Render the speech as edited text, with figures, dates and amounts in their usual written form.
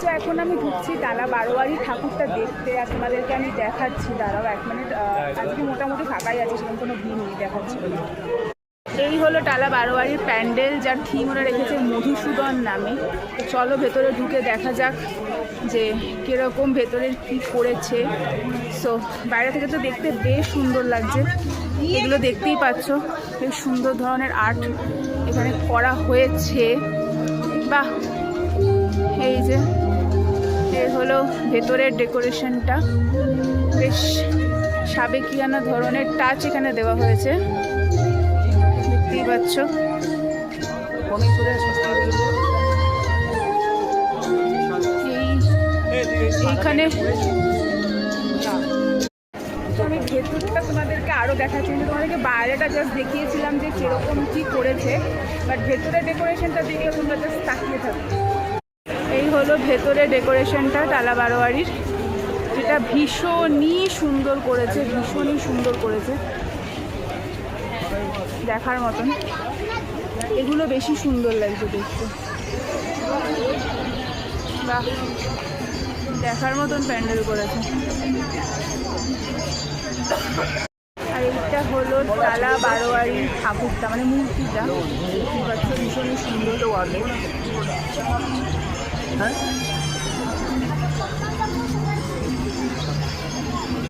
তো এখন আমি ঢুকছি টালা বারোয়ারি ঠাকুরটা দেখতে, আর তোমাদেরকে আমি দেখাচ্ছি। দাঁড়াও 1 মিনিট। আজকে মোটামুটি ফাঁকাই আছে, সেরকম কোনো ভিড় নেই, দেখাচ্ছি। এই হলো টালা বারোয়ারির প্যান্ডেল, যার থিম ওরা রেখেছে মধুসূদন নামে। তো চলো ভেতরে ঢুকে দেখা যাক যে কীরকম ভেতরের কী করেছে। সো বাইরে থেকে তো দেখতে বেশ সুন্দর লাগছে, এগুলো দেখতেই পাচ্ছ, বেশ সুন্দর ধরনের আর্ট এখানে করা হয়েছে। বাহ, এই যে এই হলো ভেতরের ডেকোরেশনটা, বেশ সাবেকিয়ানা ধরনের টাচ এখানে দেওয়া হয়েছে, দেখতেই পাচ্ছ। এইখানে আমি ভেতরটা তোমাদেরকে আরও দেখাচ্ছি, কিন্তু তোমাদেরকে বাইরেটা জাস্ট দেখিয়েছিলাম যে কীরকম কী করেছে, বাট ভেতরের ডেকোরেশনটা দেখলে তোমরা জাস্ট তাকিয়ে থাকবে। এই হলো ভেতরে ডেকোরেশনটা টালা বারোয়ারির, যেটা ভীষণই সুন্দর করেছে, ভীষণই সুন্দর করেছে, দেখার মতন। এগুলো বেশি সুন্দর লাগছে দেখতে, বাহ, দেখার মতন প্যান্ডেল করেছে। আর এইটা হলো টালা বারোয়ারির ঠাকুরটা, মানে মূর্তিটা, ভীষণই সুন্দর।